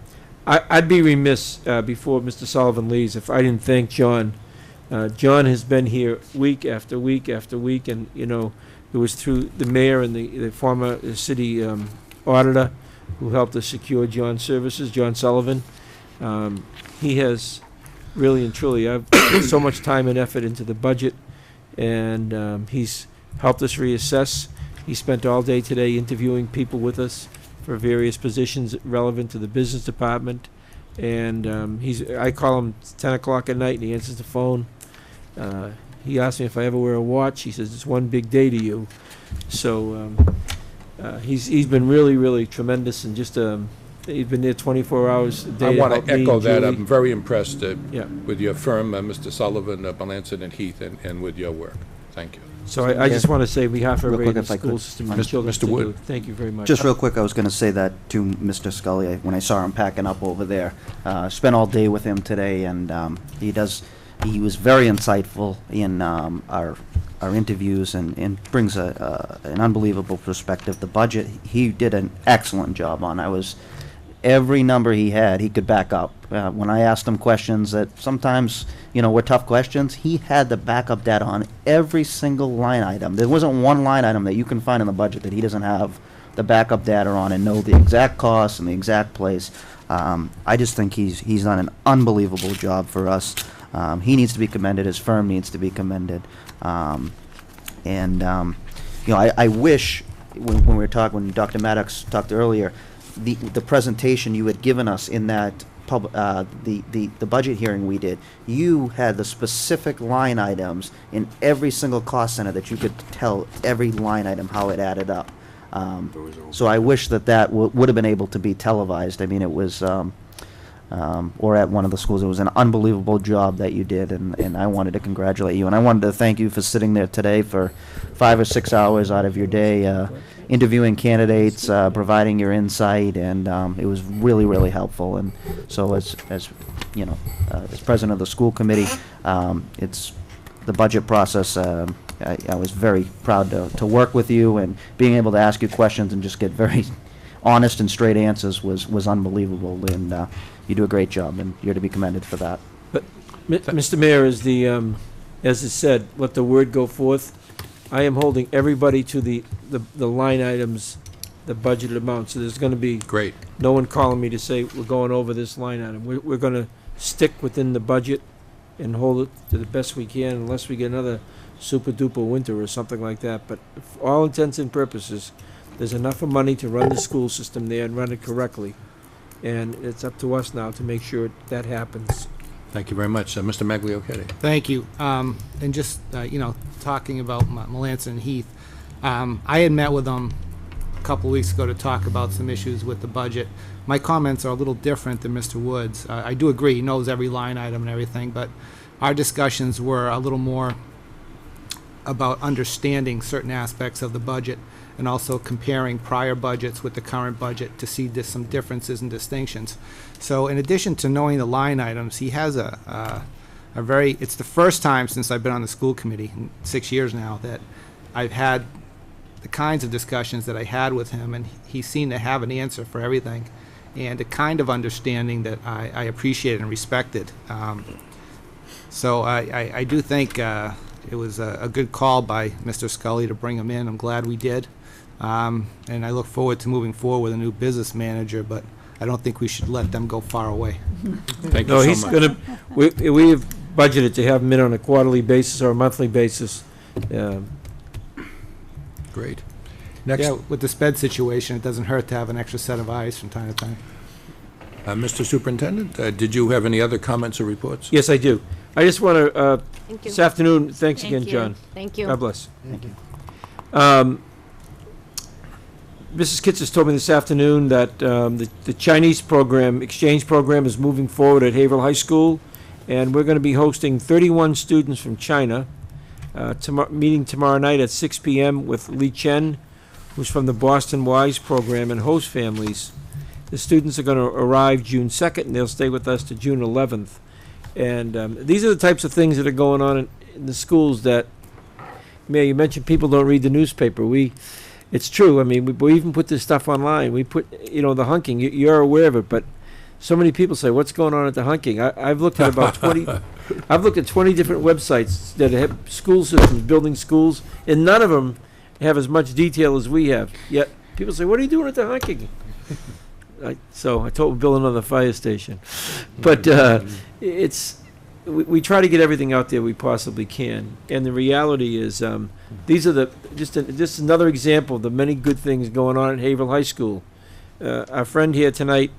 I'd be remiss, before Mr. Sullivan leaves, if I didn't thank John. John has been here week after week after week, and, you know, it was through the mayor and the former city auditor, who helped us secure John's services, John Sullivan. He has really and truly, I've put so much time and effort into the budget, and he's helped us reassess. He spent all day today interviewing people with us for various positions relevant to the business department. And I call him 10 o'clock at night, and he answers the phone. He asked me if I ever wear a watch. He says, it's one big day to you. So he's been really, really tremendous, and just he's been there 24 hours a day. I want help to me echo and that. Julie. I'm very impressed Yeah. with your firm, Mr. Sullivan, Melanson and Heath, and with your work. Thank you. So I just want to say, on behalf of Real everybody in quick, the if I school could. system and Mr. children, Mr. Wood. thank you very much. Just real quick, I was going to say that to Mr. Scully when I saw him packing up over there. Spent all day with him today, and he was very insightful in our interviews and brings an unbelievable perspective. The budget, he did an excellent job on. Every number he had, he could back up. When I asked him questions that sometimes, were tough questions, he had the backup data on every single line item. There wasn't one line item that you can find in the budget that he doesn't have the backup data on and know the exact cost and the exact place. I just think he's done an unbelievable job for us. He needs to be commended. His firm needs to be commended. I wish when we were talking, when Dr. Maddox talked earlier, the presentation you had given us in that the budget hearing we did, you had the specific line items in every single cost center that you could tell every line item how it added up. So I wish that would have been able to be televised. I mean, it was, or at one of the schools, it was an unbelievable job that you did, and I wanted to congratulate you. And I wanted to thank you for sitting there today for 5 or 6 hours out of your day, interviewing candidates, providing your insight, and it was really, really helpful. And so as president of the school committee, it's the budget process. I was very proud to work with you, and being able to ask you questions and just get very honest and straight answers was unbelievable. And you do a great job, and you're to be commended for that. But, Mr. Mayor, as it said, let the word go forth. I am holding everybody to the line items, the budgeted amount. So there's going to be Great. no one calling me to say we're going over this line item. We're going to stick within the budget and hold it to the best we can, unless we get another super duper winter or something like that. But for all intents and purposes, there's enough of money to run the school system there and run it correctly. And it's up to us now to make sure that happens. Thank you very much. Mr. Magliochetti. Thank you. And just, talking about Melanson and Heath, I had met with them a couple weeks ago to talk about some issues with the budget. My comments are a little different than Mr. Wood's. I do agree, he knows every line item and everything, but our discussions were a little more about understanding certain aspects of the budget and also comparing prior budgets with the current budget to see some differences and distinctions. So in addition to knowing the line items, he has it's the first time since I've been on the school committee, in 6 years now, that I've had the kinds of discussions that I had with him, and he seemed to have an answer for everything, and a kind of understanding that I appreciated and respected. So I do think it was a good call by Mr. Scully to bring him in. I'm glad we did. And I look forward to moving forward with a new business manager, but I don't think we should let them go far away. Thank No, you he's so much. we have budgeted to have him in on a quarterly basis or a monthly basis. Great. Next, Yeah, with the sped situation, it doesn't hurt to have an extra set of eyes from time to time. Mr. Superintendent, did you have any other comments or reports? Yes, I do. I just want to, Thank you. this afternoon, thanks Thank again, you. John. Thank you. God bless. Thank you. Mrs. Kitts has told me this afternoon that the Chinese program, exchange program, is moving forward at Haverhill High School, and we're going to be hosting 31 students from China, meeting tomorrow night at 6 p.m. with Li Chen, who's from the Boston Wise program, and host families. The students are going to arrive June 2nd, and they'll stay with us to June 11th. And these are the types of things that are going on in the schools that, Mayor, you mentioned people don't read the newspaper. It's true. I mean, we even put this stuff online. We put, the hunking. You're aware of it, but so many people say, "What's going on at the hunking?" I've looked at about 20. I've looked at 20 different websites that have school systems, building schools, and none of them have as much detail as we have. Yet people say, "What are you doing at the hunking?" So I told Bill another fire station. But we try to get everything out there we possibly can. And the reality is, these are just another example of the many good things going on at Haverhill High School. Our friend here tonight,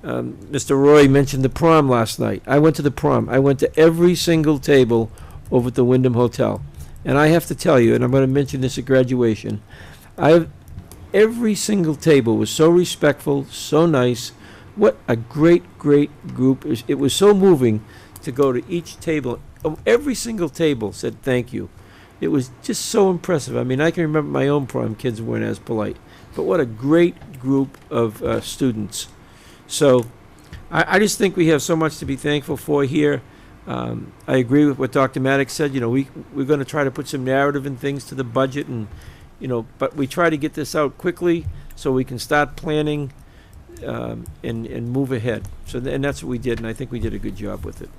Mr. Roy, mentioned the prom last night. I went to the prom. I went to every single table over at the Wyndham Hotel. And I have to tell you, and I'm going to mention this at graduation, every single table was so respectful, so nice. What a great, great group. It was so moving to go to each table. Every single table said thank you. It was just so impressive. I mean, I can remember my own prom, kids weren't as polite. But what a great group of students. So I just think we have so much to be thankful for here. I agree with what Dr. Maddox said. You know, we're going to try to put some narrative and things to the budget, and but we try to get this out quickly so we can start planning and move ahead. So and that's what we did, and I think we did a good job with it.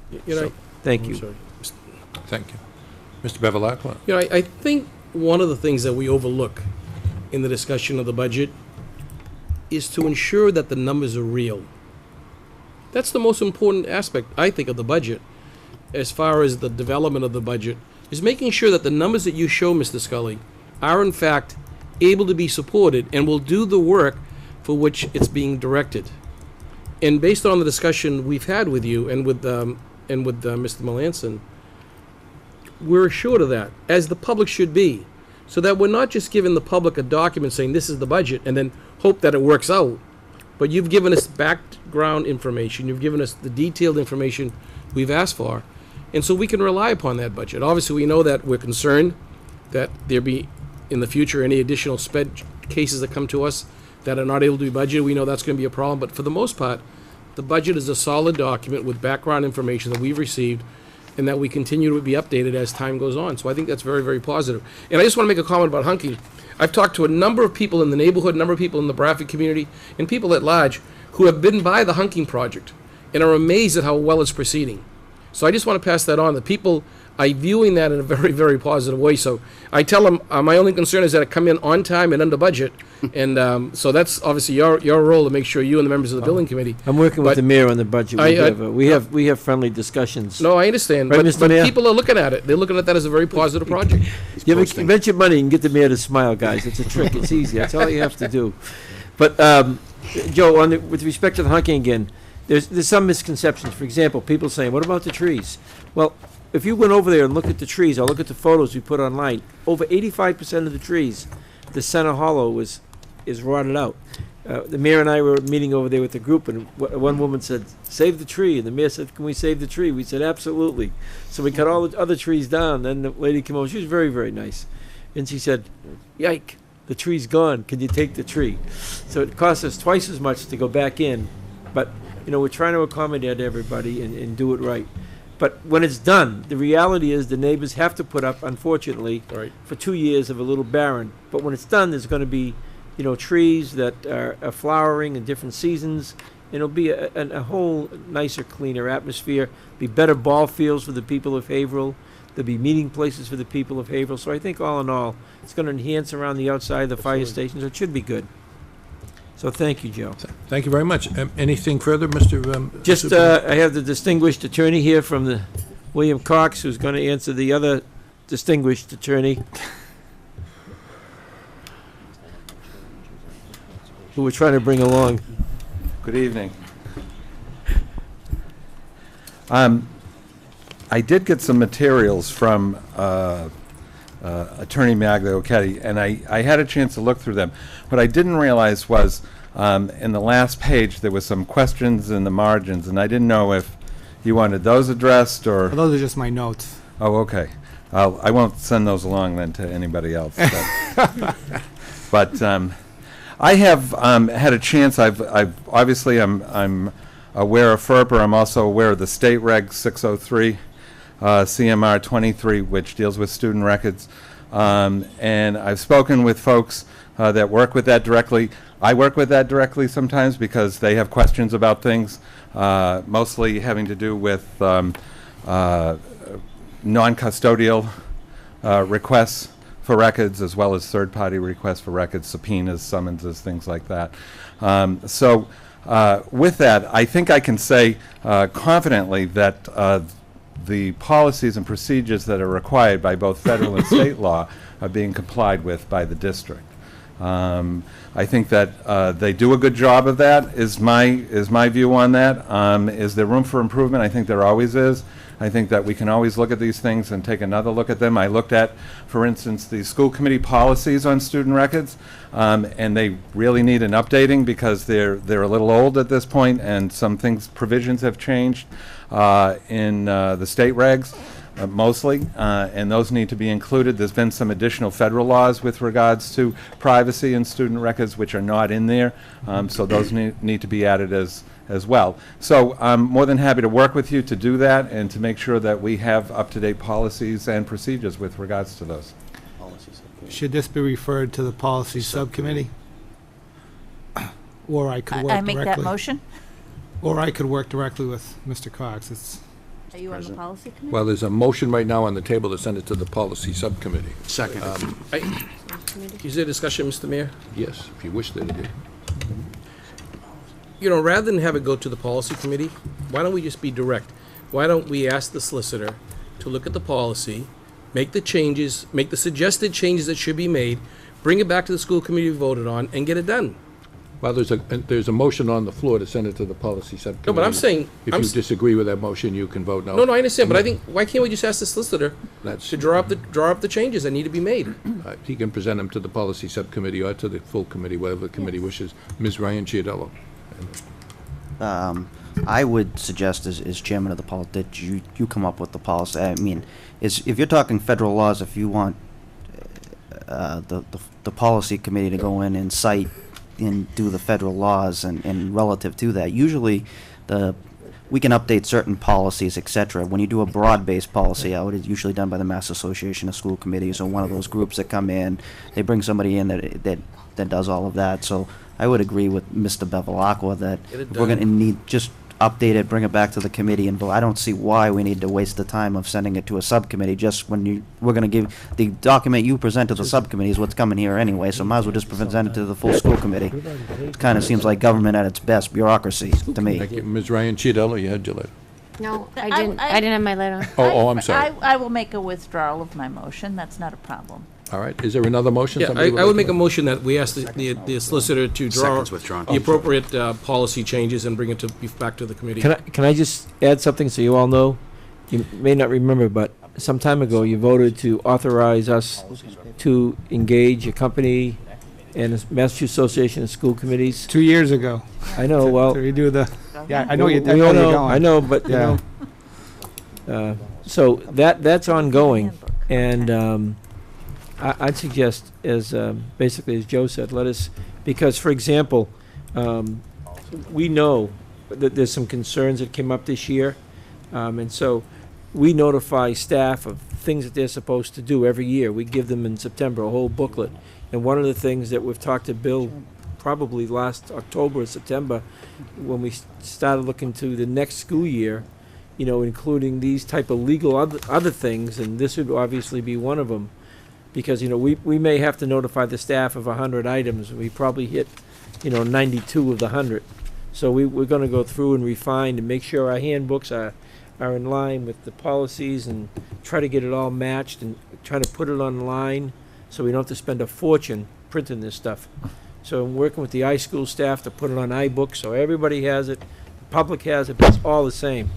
Thank you. Sorry. Thank you. Mr. Bevilacqua? I think one of the things that we overlook in the discussion of the budget is to ensure that the numbers are real. That's the most important aspect, I think, of the budget, as far as the development of the budget, is making sure that the numbers that you show, Mr. Scully, are in fact able to be supported and will do the work for which it's being directed. And based on the discussion we've had with you and with Mr. Melanson, we're assured of that, as the public should be, so that we're not just giving the public a document saying this is the budget and then hope that it works out, but you've given us background information, you've given us the detailed information we've asked for, and so we can rely upon that budget. Obviously, we know that we're concerned that there be, in the future, any additional sped cases that come to us that are not able to be budgeted. We know that's going to be a problem, but for the most part, the budget is a solid document with background information that we've received and that we continue to be updated as time goes on. So I think that's very, very positive. And I just want to make a comment about hunking. I've talked to a number of people in the neighborhood, a number of people in the Bradford community, and people at large who have been by the hunking project and are amazed at how well it's proceeding. So I just want to pass that on. The people are viewing that in a very, very positive way. So I tell them my only concern is that it come in on time and under budget. And so that's obviously your role to make sure you and the members of the building committee. I'm working with the mayor on the budget. We have friendly discussions. No, I understand. Right, but Mr. Mayor? People are looking at it. They're looking at that as a very positive project. You ever invent your money and get the mayor to smile, guys. It's a trick. It's easy. That's all you have to do. But, Joe, with respect to the hunking again, there's some misconceptions. For example, people saying, what about the trees? Well, if you went over there and looked at the trees, or look at the photos we put online, over 85% of the trees, the center hollow is rotted out. The mayor and I were meeting over there with the group, and one woman said, save the tree. And the mayor said, can we save the tree? We said, absolutely. So we cut all the other trees down. Then the lady came over. She was very, very nice. And she said, yike, the tree's gone. Can you take the tree? So it cost us twice as much to go back in. But, we're trying to accommodate everybody and do it right. But when it's done, the reality is the neighbors have to put up, unfortunately, for 2 years of a little barren. But when it's done, there's going to be, trees that are flowering in different seasons. And it'll be a whole nicer, cleaner atmosphere. Be better ball fields for the people of Haverhill. There'll be meeting places for the people of Haverhill. So I think all in all, it's going to enhance around the outside of the fire stations. It should be good. So thank you, Joe. Thank you very much. Anything further, Mr. Just, I have the distinguished attorney here from the William Cox, who's going to answer the other distinguished attorney, who we're trying to bring along. Good evening. I did get some materials from Attorney Magliochetti, and I had a chance to look through them. What I didn't realize was in the last page there was some questions in the margins, and I didn't know if you wanted those addressed or... Those are just my notes. Oh, okay. I won't send those along then to anybody else. But I have had a chance. I've obviously I'm aware of FERPA. I'm also aware of the state reg 603, CMR 23, which deals with student records. And I've spoken with folks that work with that directly. I work with that directly sometimes because they have questions about things, mostly having to do with non-custodial requests for records, as well as third-party requests for records, subpoenas, summonses, things like that. With that, I think I can say confidently that the policies and procedures that are required by both federal and state law are being complied with by the district. I think that they do a good job of that, is my view on that. Is there room for improvement? I think there always is. I think that we can always look at these things and take another look at them. I looked at, for instance, the school committee policies on student records, and they really need an updating because they're a little old at this point, and some provisions have changed in the state regs. Mostly, and those need to be included. There's been some additional federal laws with regards to privacy in student records which are not in there, so those need to be added as well. So I'm more than happy to work with you to do that and to make sure that we have up-to-date policies and procedures with regards to those. Should this be referred to the policy subcommittee? Or I could work I make that directly. motion. Or I could work directly with Mr. Cox. It's Are you on the policy committee? Well, there's a motion right now on the table to send it to the policy subcommittee. Second. Is there discussion, Mr. Mayor? Yes, if you wish there to be. You know, rather than have it go to the policy committee, why don't we just be direct? Why don't we ask the solicitor to look at the policy, make the changes, make the suggested changes that should be made, bring it back to the school committee we voted on, and get it done? Well, there's a motion on the floor to send it to the policy subcommittee. No, but I'm saying, If you disagree with that motion, you can vote no. no, I understand, but I think, why can't we just ask the solicitor That's, to draw up the changes that need to be made? he can present them to the policy subcommittee or to the full committee, whatever the committee wishes. Ms. Ryan Chiadello. I would suggest as chairman of the policy that you come up with the policy. I mean, if you're talking federal laws, if you want the policy committee to go in and cite and do the federal laws and relative to that, usually we can update certain policies, etc. When you do a broad-based policy out, it's usually done by the Mass Association of School Committees or one of those groups that come in. They bring somebody in that does all of that. So I would agree with Mr. Bevilacqua that Get it if we're going to done. need just update it, bring it back to the committee and vote. I don't see why we need to waste the time of sending it to a subcommittee just when we're going to give the document you present to the subcommittee is what's coming here anyway, so might as well just present it to the full school committee. It kind of seems like government at its best, bureaucracy to me. Thank you. Ms. Ryan Chiadello, you had your letter. No, I didn't have my light on. Oh, I'm sorry. I will make a withdrawal of my motion. That's not a problem. All right. Is there another motion? Yeah, somebody I would make like a motion that we ask the solicitor to draw Second's withdrawn. the appropriate policy changes and bring it back to the committee. Can I just add something so you all know? You may not remember, but some time ago, you voted to authorize us to engage a company and the Massachusetts Association of School Committees. 2 years ago. I know, well. To redo the, yeah, I know we you, I all know where you're know, going. I know, but, you Yeah. know. So that's ongoing, and I'd suggest, as basically as Joe said, because, for example, we know that there's some concerns that came up this year, and so we notify staff of things that they're supposed to do every year. We give them in September a whole booklet, and one of the things that we've talked to Bill probably last October or September, when we started looking to the next school year, you know, including these type of legal other things, and this would obviously be one of them. Because, you know, we may have to notify the staff of 100 items. We probably hit, 92 of the 100. So we're going to go through and refine and make sure our handbooks are in line with the policies and try to get it all matched and try to put it online so we don't have to spend a fortune printing this stuff. So I'm working with the iSchool staff to put it on iBooks so everybody has it, the public has it, but it's all the same.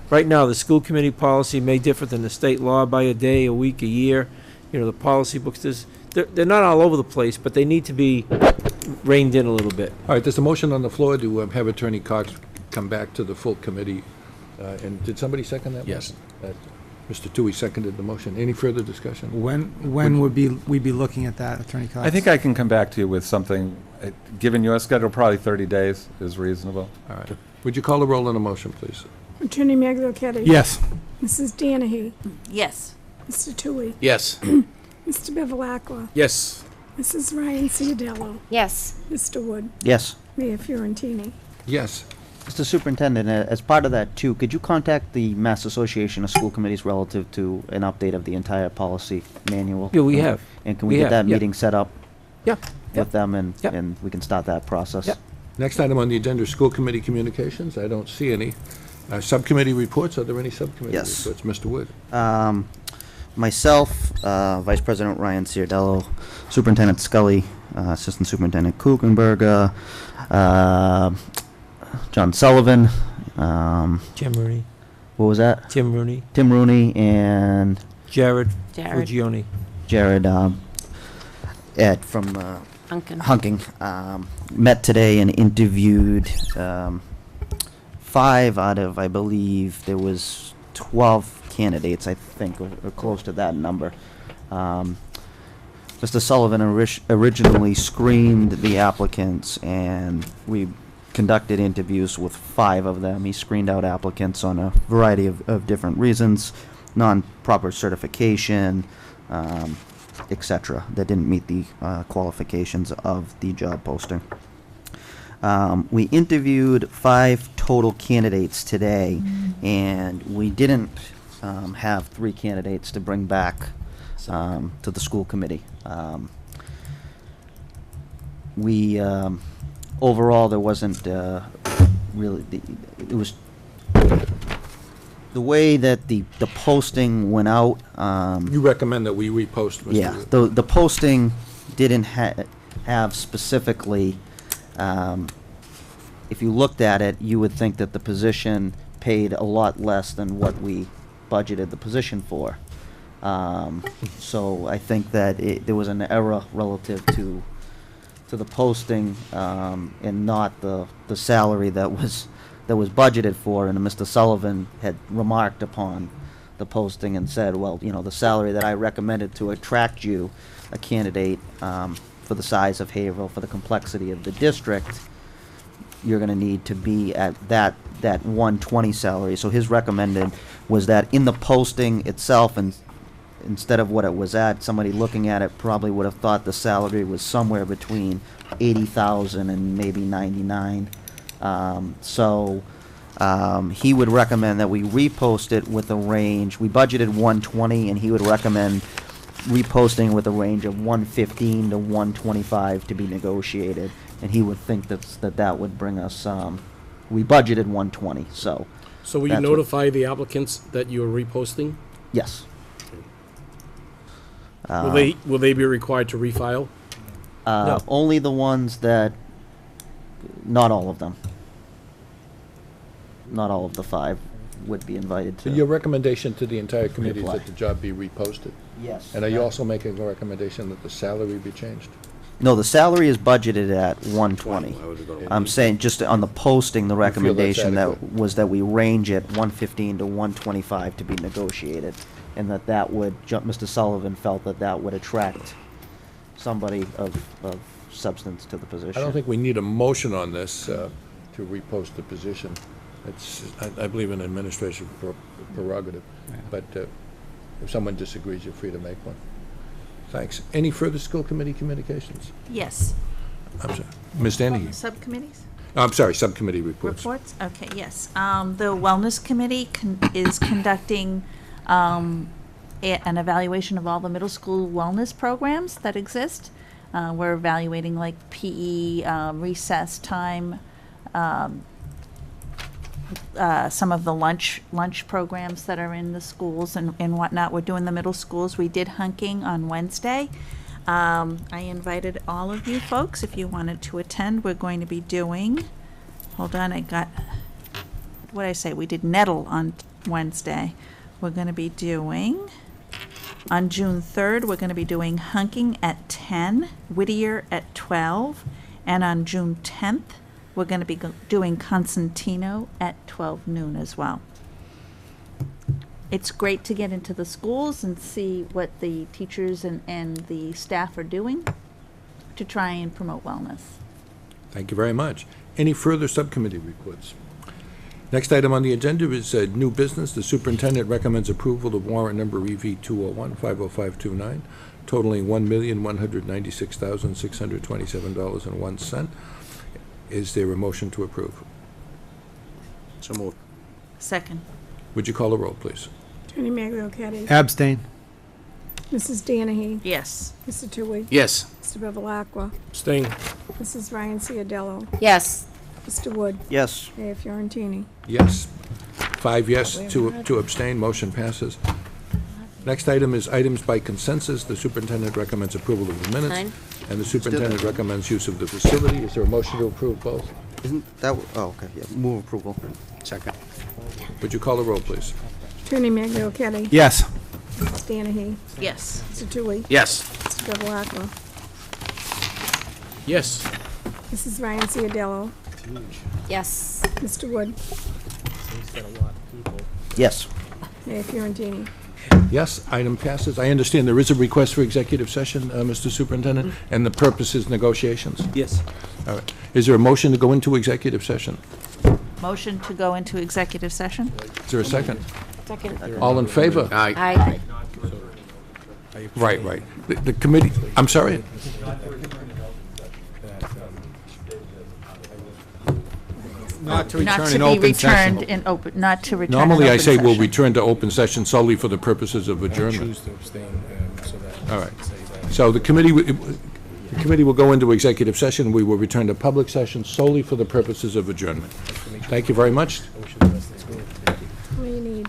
Right now, the school committee policy may differ than the state law by a day, a week, a year. The policy books, they're not all over the place, but they need to be reined in a little bit. All right, there's a motion on the floor to have Attorney Cox come back to the full committee. And did somebody second that? Yes. Motion? Mr. Toohey seconded the motion. Any further discussion? When would we be looking at that, Attorney Cox? I think I can come back to you with something, given your schedule, probably 30 days is reasonable. All right. Would you call the roll on the motion, please? Attorney Magliochetti. Yes. Mrs. Danahy. Yes. Mr. Toohey. Yes. Mr. Bevilacqua. Yes. Mrs. Ryan Ciadello. Yes. Mr. Wood. Yes. Mayor Fiorentini. Yes. Mr. Superintendent, as part of that too, could you contact the Mass Association of School Committees relative to an update of the entire policy manual? Yeah, we have. And can we We get have, that yeah. meeting set up Yeah. with them, and, Yep. and we can start that process? Yep. Next item on the agenda is school committee communications. I don't see any. Subcommittee reports, are there any subcommittee Yes. reports? Mr. Wood? Myself, Vice President Ryan Ciardello, Superintendent Scully, Assistant Superintendent Kuchenberger, John Sullivan, Tim Rooney. what was that? Tim Rooney. Tim Rooney and Jared. Jared Fugione. Jared Ed from Duncan. Hunking met today and interviewed 5 out of, I believe, there was 12 candidates, I think, or close to that number. Mr. Sullivan originally screened the applicants, and we conducted interviews with 5 of them. He screened out applicants on a variety of different reasons, non-proper certification, etc., that didn't meet the qualifications of the job posting. We interviewed 5 total candidates today, and we didn't have 3 candidates to bring back to the school committee. We overall, there wasn't really, it was the way that the posting went out. You recommend that we repost, Mr. Yeah, Wood? the posting didn't have specifically, if you looked at it, you would think that the position paid a lot less than what we budgeted the position for. So I think that there was an error relative to the posting, and not the salary that was budgeted for. And Mr. Sullivan had remarked upon the posting and said, well, you know, the salary that I recommended to attract you, a candidate, for the size of Haverhill, for the complexity of the district, you're gonna need to be at that 120 salary. So his recommended was that in the posting itself, and instead of what it was at, somebody looking at it probably would have thought the salary was somewhere between 80,000 and maybe 99. He would recommend that we repost it with a range. We budgeted 120, and he would recommend reposting with a range of 115 to 125 to be negotiated. And he would think that would bring us, we budgeted 120, so. So will you That's what- notify the applicants that you are reposting? Yes. Will they be required to refile? No. Only the ones that, not all of them. Not all of the 5 would be invited So to. your recommendation to the entire committee is Reapply. that the job be reposted? Yes. And are you also making a recommendation that the salary be changed? No, the salary is budgeted at 120. I'm saying just on the posting, the You feel that's recommendation adequate? was that we range it 115 to 125 to be negotiated, and that would, Mr. Sullivan felt that would attract somebody of substance to the position. I don't think we need a motion on this to repost the position. It's, I believe, an administration prerogative, but if someone disagrees, you're free to make one. Thanks. Any further school committee communications? Yes. I'm sorry. Ms. Danahy? Subcommittees? I'm sorry, subcommittee reports. Reports? Okay, yes. The Wellness Committee is conducting an evaluation of all the middle school wellness programs that exist. We're evaluating like PE, recess time, some of the lunch programs that are in the schools and whatnot. We're doing the middle schools. We did hunking on Wednesday. I invited all of you folks if you wanted to attend. We're going to be doing, hold on, what did I say? We did nettle on Wednesday. We're going to be doing, on June 3rd, we're going to be doing hunking at 10, Whittier at 12, and on June 10th, we're going to be doing Constantino at 12 noon as well. It's great to get into the schools and see what the teachers and the staff are doing to try and promote wellness. Thank you very much. Any further subcommittee reports? Next item on the agenda is new business. The superintendent recommends approval of warrant number EV 201-50529, totaling $1,196,627.01. Is there a motion to approve? So moved. Second. Would you call the roll, please? Attorney Maglio-Kennedy. Abstain. Mrs. Danahy. Yes. Mr. Tui. Yes. Mr. Bevilacqua. Abstain. Mrs. Ryan Ciadello. Yes. Mr. Wood. Yes. Mayor Fiorentini. Yes. 5 yes, 2 abstain, motion passes. Next item is items by consensus. The superintendent recommends approval of the minutes. 9. And the superintendent recommends use of the facility. Is there a motion to approve both? Isn't that, oh, okay, yeah, move approval. Second. Would you call the roll, please? Attorney Maglio-Kennedy. Yes. Mrs. Danahy. Yes. Mr. Tui. Yes. Mr. Bevilacqua. Yes. Mrs. Ryan Ciadello. Yes. Mr. Wood. Yes. Mayor Fiorentini. Yes, item passes. I understand there is a request for executive session, Mr. Superintendent, and the purpose is negotiations. Yes. All right. Is there a motion to go into executive session? Motion to go into executive session? Is there a second? Second. All in favor? Aye. Aye. Right. The committee, I'm sorry? Not to Not return to in be open returned session. in open, not to return in Normally, I open say we'll session. return to open session solely for the purposes of adjournment. to abstain, so that. All right. So the committee will go into executive session. We will return to public session solely for the purposes of adjournment. Thank you very much. What do you need?